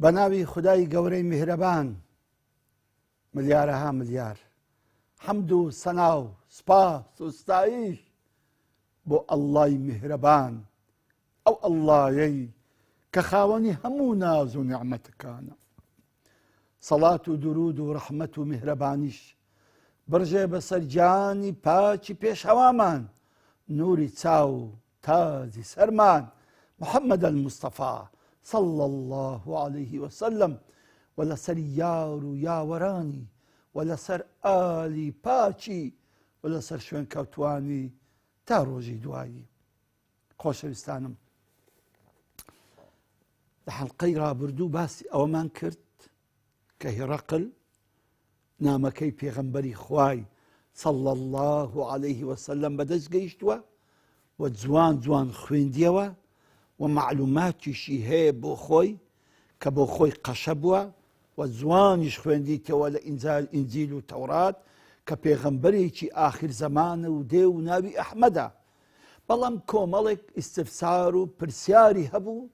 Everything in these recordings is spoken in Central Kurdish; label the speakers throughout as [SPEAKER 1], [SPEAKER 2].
[SPEAKER 1] بەناوی خودای گەورەی میهرەبان ملیارەها ملیار حەمد و سەنا و سوپاس و ستایش بۆ ئەڵڵای میهرەبان ئەو ئەڵڵایەی کە خاوەنی هەموو ناز و نیعمەتەکانە. سەڵات و درود و ڕەحمەت و میهرەبانیش بڕژێ بەسەر جانی پاچی پێشەوامان، نوری چاو و تاجی سەرمان، محەممەد الموستەفا صلى الله عليه وسلم، ولسر یار و یاوەرانی، ولسر ئالی پاچی، ولسر شوێن کەوتوانی تا ڕۆژی دوایی. خۆشەویستانم، لە حەڵقەی ڕابردوو باسی ئەوەمان کرد کە هێڕەقل نامەکەی پێغەمبەری خوای صلى الله عليه وسلم بەدەست گەیشتووە و جوان جوان خوێندیەوە و معلوماتیشی هەیە بۆ خۆی کە بۆ خۆی قەشە بووە و جوانیش خوێندیتەوە لە ئینجیل و تەورات کە پێغەمبەرێکی ئاخر زەمانە و دێ و ناوی ئەحمەدە. بەڵام کۆمەڵێک ئیستفسار و پرسیاری هەبوو،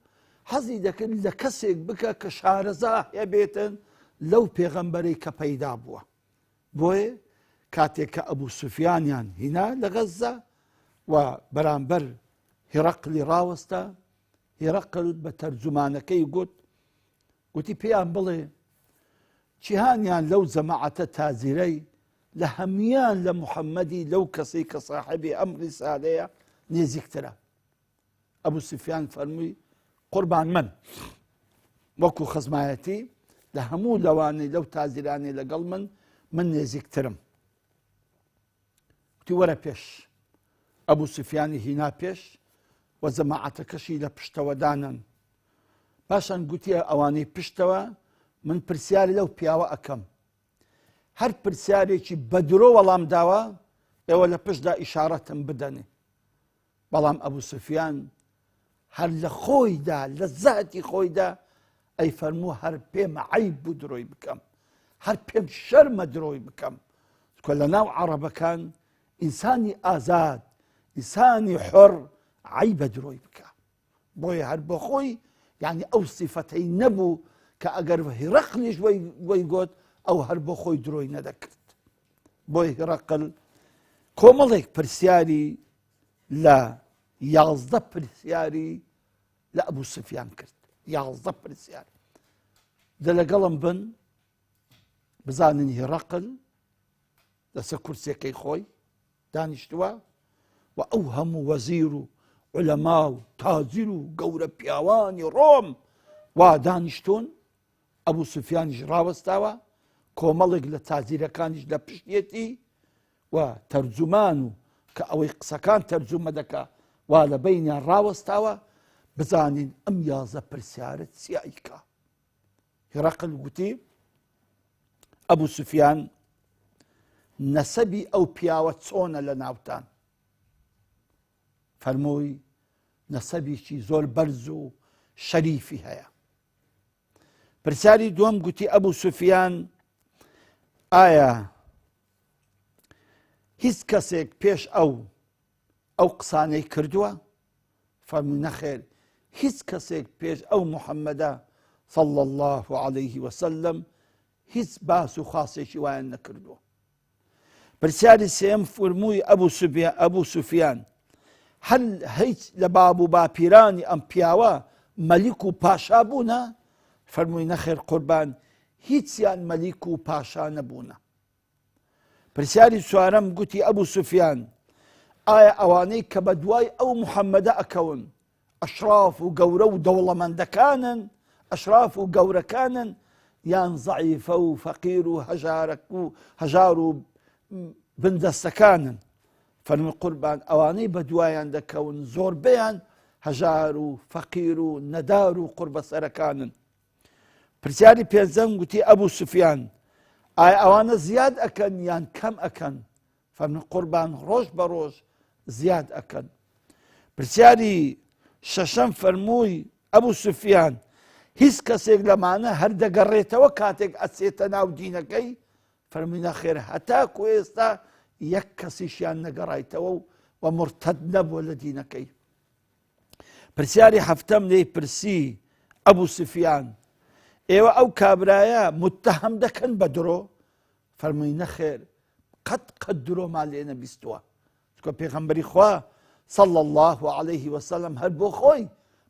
[SPEAKER 1] حەزی دەکرد لە کەسێک بکە کە شارەزا هەبێتن لەو پێغەمبەرەی کە پەیدا بووە. بۆیە کاتێک کە ئەبوو سوفیانیان هینا لە غەزە و بەرامبەر هێڕەقلی ڕاوەستە، هێڕەقل بە تەرجومانەکەی گوتی پێیان بڵێ جیهانیان لەو جەماعەتە تازیرەی لە هەمیان لە محەممەدی لەو کەسەی کە ساحێبی ئەم ڕیسالەیە نێزیکترە. ئەبوو سوفیان فەرمووی قوربان وەکو خزمایەتی لە هەموو لەوانەی لەو تازیرانەی لەگەڵ من نێزیکترم. وتی وەرە پێش. ئەبوو سوفیانی هینا پێش و جەماعەتەکەشی لە پشتەوەدانن. پاشان گوتی ئەوانەی پشتەوە من پرسیاری لەو پیاوە ئەەکەم، هەر پرسیارێکی بە درۆ وەڵام داوە ئێوە لە پشتدا ئیشارەتم بدەنێ. بەڵام ئەبوو سوفیان هەر لە خۆیدا لە زاتی خۆیدا ئەی فەرموو هەر پێمە عەیب بوو درۆی بکەم، هەر پێم شەرمە درۆی بکەم، کە لە ناو عەرەبەکان ئینسانی ئازاد، ئینسانی حۆر عەیبە درۆی بکە. بۆیە هەر بۆ خۆی یعنی ئەو سیفەتەی نەبوو کە ئەگەر هێڕەقلیش وەی گوت ئەو هەر بۆ خۆی درۆی نەدەکرد. بۆی هێڕەقل کۆمەڵێک پرسیاری لە 11 پرسیاری لە ئەبوو سوفیان کرد. 11 پرسیار دە لەگەڵم بن بزانن هێڕەقل لەسەر کورسیەکەی خۆی دانیشتووە و ئەو هەموو وەزیر و عولەما و تاجر و گەورە پیاوانی ڕۆم وا دانیشتون. ئەبوو سوفیانیش ڕاوەستاوە، کۆمەڵێک لە تازیرەکانیش لە پشتێتی و تەرجومان و کە ئەوەی قسەکان تەرجومە دەکا وا لە بەینیان ڕاوەستاوە بزانین ئەم 11 پرسیارە چیایکە. هێڕەقل گوتی ئەبوو سوفیان نەسەبی ئەو پیاوە چۆنە لە ناوتان؟ فەرمووی نەسەبێکی زۆر بەرز و شەریفی هەیە. پرسیاری دووەم گوتی ئەبوو سوفیان ئایا هیچ کەسێک پێش ئەو قسانەی کردووە؟ فەرمووی نەخێر، هیچ کەسێک پێش ئەو محەممەدە صلى الله عليه وسلم هیچ باس و خاصێکی وایان نەکردووە. پرسیاری سێم فەرمووی ئەبوو سوفیان هەر هیچ لە باب و باپیرانی ئەم پیاوە مەلیک و پاشا بوونە؟ فەرمووی نەخێر قوربان، هیچیان مەلیک و پاشا نەبوونە. پرسیاری چوارەم گوتی ئەبوو سوفیان ئایا ئەوانەی کە بە دوای ئەو محەممەدە ئەکەون ئەشراف و گەورە و دەوڵەمەندەکانن، ئەشراف و گەورەکانن، یان زەعیفە و فەقیر و هەژار و بندەستەکانن. فەرمی قوربان ئەوانەی بە دوایان دەکەون زۆربەیان هەژار و فەقیر و نەدار و قوربەسەرەکانن. پرسیاری پێنجەم گوتی ئەبوو سوفیان ئایا ئەوانە زیاد ئەکەن یان کەم ئەکەن؟ فەرمی قوربان ڕۆژ بە ڕۆژ زیاد ئەکەن. پرسیاری شەشەم فەرمووی ئەبوو سوفیان هیچ کەسێک لەمانە هەردەگەڕێتەوە کاتێک ئەچێتە ناو دینەکەی؟ فەرمی نەخێر هەتاکو ئێستا یەک کەسیشیان نەگەڕایتەوە و مرتەد نەبووە لە دینەکەی. پرسیاری هەفتەم لێی پرسی ئەبوو سوفیان ئێوە ئەو کابرایە متتەهم دەکەن بە درۆ؟ فەرمووی نەخێر قەت درۆمان لێ نەبیستووە. چونکە پێغەمبەری خوا صلى الله عليه وسلم هەر بۆ خۆی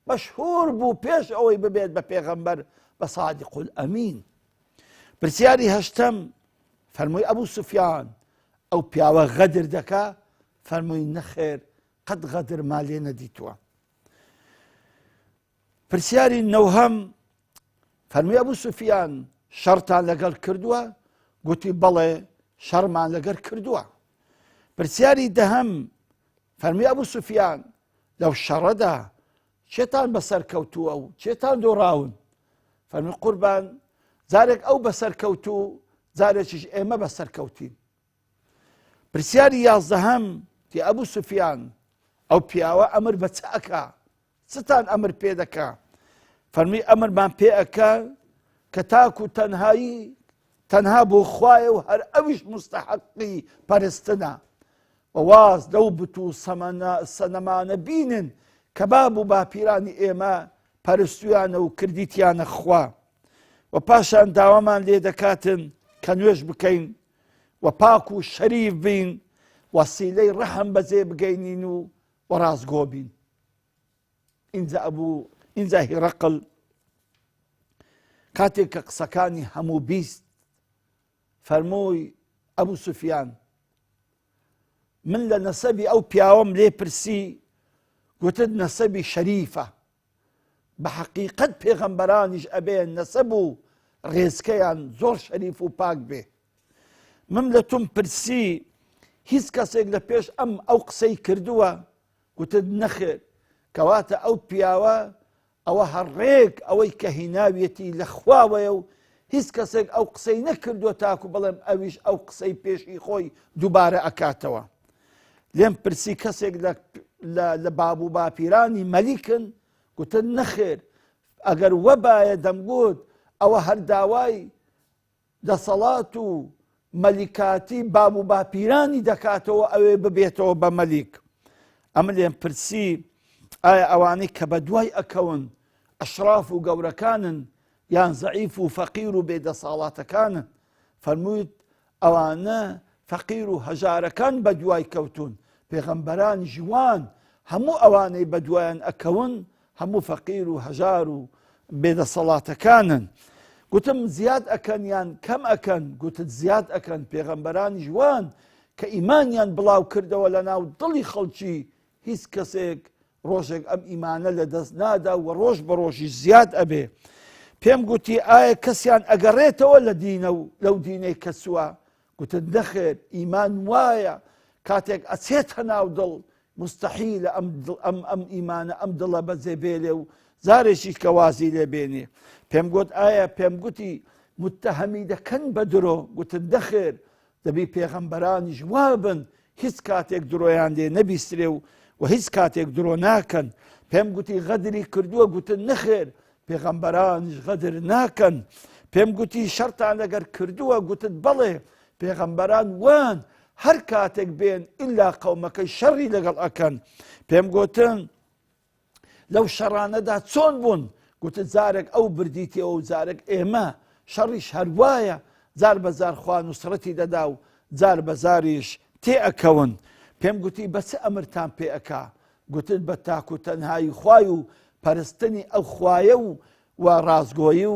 [SPEAKER 1] مەشهور بوو پێش ئەوەی ببێت بە پێغەمبەر بە صادق الئەمین. پرسیاری هەشتەم فەرمووی ئەبوو سوفیان ئەو پیاوە غەدر دەکا؟ فەرمووی نەخێر قەت غەدرمان لێ نەدیتووە. پرسیاری نەوهەم فەرمووی ئەبوو سوفیان شەڕتان لەگەڵ کردووە؟ گوتی بەڵێ شەڕمان لەگەڵ کردووە. پرسیاری دەهەم فەرمووی ئەبوو سوفیان لەو شەڕەدا چێتان بەسەر کەوتووە و چێتان دۆڕاون؟ فەرمووی قوربان جارێک ئەو بەسەر کەوتوو جارێکیش ئێمە بەسەر کەوتین. پرسیاری یازدەهەم تی ئەبوو سوفیان ئەو پیاوە ئەمر بە چ ئەکا؟ چتان ئەمر پێ دەکا؟ فەرمووی ئەمرمان پێ ئەکا کە تاکو تەنهایی تەنها بۆ خوایە و هەر ئەویش مستحەقی پەرستنە و واز لەو بت و سەنەمانە بینن کە باب و باپیرانی ئێمە پەرستویانە و کردیتیانە خوا و پاشان داوامان لێ دەکاتن کە نوێژ بکەین و پاک و شەریف بین وەسیلەی ڕەحم بەجێ بگەینین و ڕازگۆ بین. ئینجا هیڕەقل کاتێک کە قسەکانی هەموو بیست فەرمووی ئەبوو سوفیان من لە نەسەبی ئەو پیاوەم لێ پرسی گوتت نەسەبی شەریفە بە حەقیقەت پێغەمبەرانیش ئەبێن نەسەب و ڕێزکەیان زۆر شەریف و پاک بێ. من لە توم پرسی هیچ کەسێک لە پێش ئەو قسەی کردووە؟ گوتت نەخێر کەواتە ئەو پیاوە ئەوە هەڕێک ئەوەی کە هیناویەتی لە خواوەیە و هیچ کەسێک ئەو قسەی نەکردووە تاکو بڵێم ئەویش ئەو قسەی پێشی خۆی دووبارە ئەکاتەوە. لێم پرسی کەسێک لە باب و باپیرانی مەلیکن؟ گوتن نەخێر ئەگەر وەبایە دەمگوت ئەوە هەر داوای دەسەڵات و مەلیکاتی باب و باپیرانی دەکاتەوە ئەوێ ببێتەوە بە مەلیک. ئەمە لێم پرسی ئایا ئەوانەی کە بە دوای ئەکەون ئەشراف و گەورەکانن یان زەعیف و فەقیر و بێدەساڵاتەکانن؟ فەرموویت ئەوانە فەقیر و هەژارەکان بە دوای کەوتون. پێغەمبەران جوان هەموو ئەوانەی بە دوایان ئەکەون هەموو فەقیر و هەژار و بێدەسەڵاتەکانن. گوتم زیاد ئەکەن یان کەم ئەکەن؟ گوتت زیاد ئەکەن. پێغەمبەرانی جوان کە ئیمانیان بڵاو کردەوە لە ناو دڵی خەڵکی هیچ کەسێک ڕۆژێک ئەم ئیمانە لە دەست نادا و ڕۆژ بە ڕۆژی زیاد ئەبێ. پێم گوتی ئایا کەسیان ئەگەڕێتەوە لە دینە و لەو دینەی کەسووە؟ گوتت نەخێر ئیمان وایە کاتێک ئەچێتە ناو دڵ مستەحیلە ئەم ئیمانە ئەم دڵە بەجێ بێلێ و زارێکی کە وازی لێ بێنێ. پێم گوت ئایا پێم گوتی متتەهەمی دەکەن بە درۆ؟ گوتت نەخێر دەبی پێغەمبەرانیش وابن هیچ کاتێک درۆیان لێ نەبیسترێ و هیچ کاتێک درۆ ناکەن. پێم گوتی غەدری کردووە؟ گوتن نەخێر پێغەمبەرانیش غەدر ناکەن. پێم گوتی شەڕتان لەگەر کردووە؟ گوتت بەڵێ پێغەمبەران وان هەر کاتێک بێن ئیلا قەومەکەی شەڕی لەگەڵ ئەکەن. پێم گوتن لەو شەڕانەدا چۆن بوون؟ گوتت جارێک ئەو بردیتەوە و جارێک ئێمە شەڕیش هەروایە جار بەجار خوا نوسڕەتی دەدا و جار بەجاریش تێ ئەکەون. پێم گوتی بە چ ئەمرتان پێ ئەکا؟ گوتت بە تاکو تەنهایی خوای و پەرستنی ئەو خوایە و ڕازگۆیی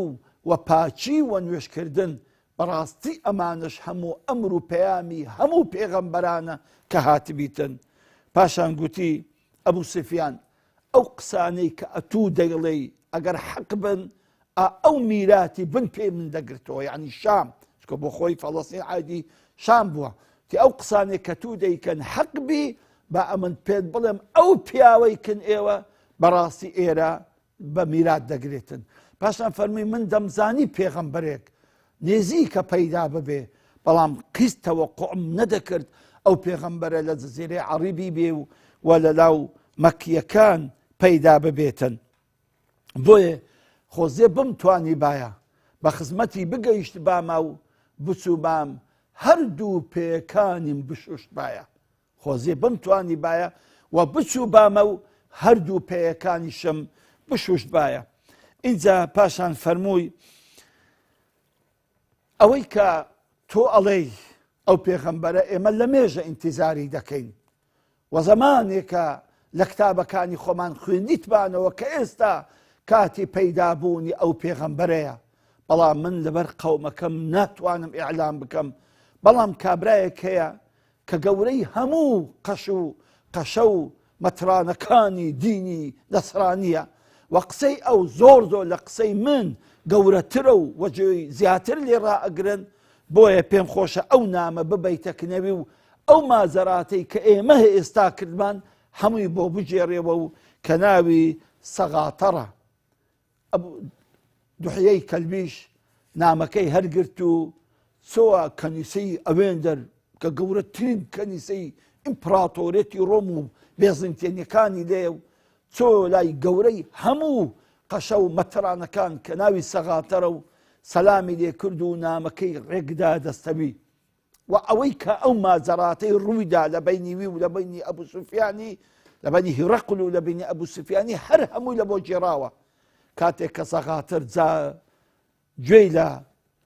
[SPEAKER 1] و پاچی و نوێشکردن. بەڕاستی ئەمانش هەموو ئەمر و پەیامی هەموو پێغەمبەرانە کە هاتبیتن. پاشان گوتی ئەبوو سوفیان ئەو قسانەی کە ئەتوو دەیڵێی ئەگەر حەق بن ئەو میراتی بن پێ من دەگرتەوە یعنی شام چکە بۆ خۆی فەڵەستین عادی شام بووە تی ئەو قسانێک کە تو دەیکەن حەق بی با ئەمن پێت بڵێم ئەو پیاوەی کن ئێوە بەڕاستی ئێرە بە میرات دەگرێتن پاشان فەرمی من دەمزانی پێغەمبەرێک نێزیکە پەیدا ببێ بەڵام قیستەوە قوم نەدەکرد ئەو پێغەمبەرە لە جەزیرەی عەرەبی بێ و لەلاو مەکیەکان پەیدا ببێتن بۆیە خۆزێ بمتوانی باە بە خزمەتی بگەیشت باما و بچوو بام هەردوو پێکانیم بشوشت باە خۆزێ بمتوانی باە و بچوو بامە و هەردوو پێیەکانیشم بشوشت باە اینجا پاشان فەرمووی ئەوەی کە تۆ ئەڵێی ئەو پێغەمبەرە ئێمە لە مێژە ئینتیزاری دەکەین و زەمانێکە لە کتابەکانی خۆمان خوێندیتبانەوە کە ئێستا کاتی پەیدابوونی ئەو پێغەمبەرەیە بەڵام من لەبەر قەومەکەم ناتوانم ئیعلام بکەم بەڵام کابرایەک هەیە کە گەورەی هەموو قەشە و مەترانەکانی دینی نەسرانیە و قسەی ئەو زۆر لە قسەی من گەورەترە و وەجێی زیاتر لێ ڕائەگرن بۆیە پێم خۆشە ئەو نامە ببەیتەکنەوی و ئەو مازەراتەی کە ئێمە ئێستا کردمان هەمووی بۆ بجێڕێەوە و کە ناوی سەغاتەڕە دوحیەی کەلبیش نامەکەی هەرگرت و چۆوە کەنیسەی ئەوێندەر کە گەورەترین کەنیسەی ئیمپراتۆرێتی ڕۆم و بێزنتێنیەکانی لێ و چۆ لای گەورەی هەموو قەشە و مەترانەکان کە ناوی سەغاتەرە و سەلامی لێ کرد و نامەکەی ڕێکدا دەستەوی و ئەوەی کە ئەو ماجەراتەی ڕوویدا لە بینی وی و لە بینی ئەبوو سوفیانی لە بینی هیڕەقل و لە بینی ئەبوو سوفیانی هەر هەمووی لە بۆ جێراوە کاتێک کە سەغاتەر گوێی لە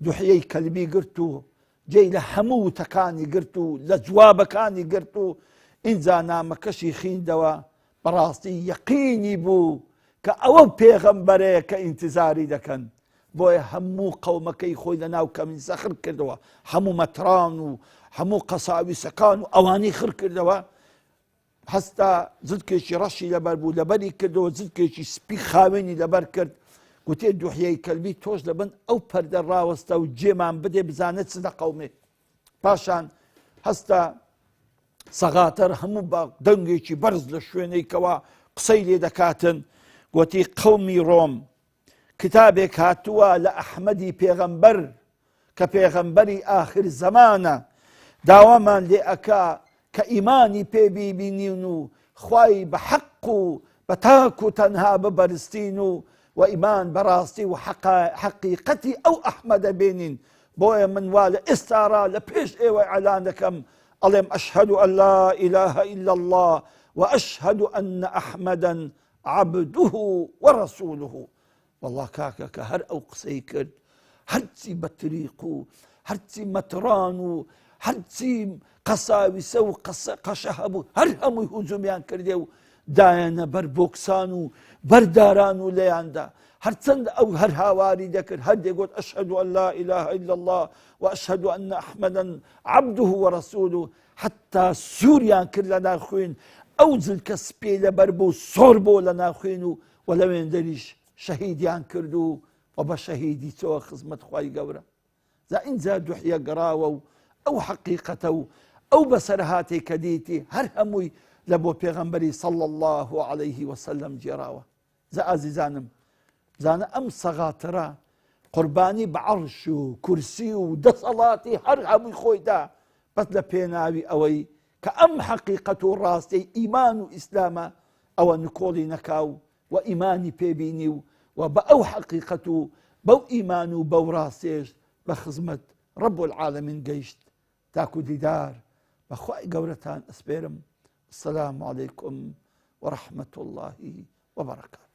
[SPEAKER 1] دوحیەی کەلبی گرت و گوێی لە هەموو وتەکانی گرت و لە جوابەکانی گرت و ئینجا نامەکەشی خیندەوە بەڕاستی یەقینی بوو کە ئەوە پێغەمبەرەیە کە ئینتیزاری دەکەن بۆیە هەموو قەومەکەی خۆی لە ناو کەنیسە خڕ کردەوە هەموو مەتران و هەموو قەساویسەکان و ئەوانەی خڕ کردەوە هەستا زلکێکی ڕەشی لەبەر بوو لەبەری کردەوە زلکێکی سپی خاوێنی لەبەر کرد گوتێ دوحیەی کەلبی تۆش لەبن ئەو پەردە ڕاوەستە و جێمان بدێ بزانێت چ دەقەومێ پاشان هەستا سەغاتەر هەموو بە دەنگێکی بەرز لە شوێنەیەکەوە قسەی لێ دەکاتن گوتی قەومی ڕۆم کتابێک هاتووە لە ئەحمەدی پێغەمبەر کە پێغەمبەری ئاخر زەمانە داوامان لێ ئەکا کە ئیمانی پێ بیبینین و خوای بە حەق و بە تاک و تەنها ببەرستین و ئیمان بەڕاستی و حەقیقەتی ئەو ئەحمەدە بێنین بۆیە من وا لە ئێستارا لە پێش ئێوە ئەعلان دەکەم ئەڵێم ئەشهەد ئەن لا ئیلاهە ئیلا الله وأشهد أن أحمدا عبده ورسوله والله كاكا كهر أو قسيكر هرتي بطريقو هرتي مترانو هرتي قساوسو قشهبو هر همو هجوميان كرديو داينا بر بوكسانو بردارانو لياندا هرتند أو هر هاواري ذكر هر يقول أشهد أن لا إله إلا الله وأشهد أن أحمدا عبده ورسوله حتى سوريان كلنا خوين ئەوجل کە سپێ لەبەر بوو سۆر بۆ لە ناوخوێن و لەوێن دەریش شەهیدیان کرد و بە شەهیدی چۆوە خزمەت خوای گەورە جا ئینجا دوحیە گەڕاوە و ئەو حەقیقەتە و ئەو بەسەرهاتێ کە دیتی هەر هەمووی لە بۆ پێغەمبەری صەڵی الله عەلەیه وسەلەم جێراوە جا ئازیزانم زانە ئەم سەغاتەرە قوربانی بە عەرش و کورسی و دەسەڵاتی هەر هەمووی خۆیدا بەس لە پێناوی ئەوەی کە ئەم حەقیقەت و ڕاستی ئیمان و ئیسلامە ئەوە نکۆڵی نەکاو و ئیمانی پێبینی و بە ئەو حەقیقەت و بەو ئیمان و بەو ڕاستێش بە خزمەت ڕەب العالەمین گەیشت تاکو دیدار بەخوای گەورەتان ئەسپێرم السلام عەلەیکم وەڕەحمەت الله وبەرەکات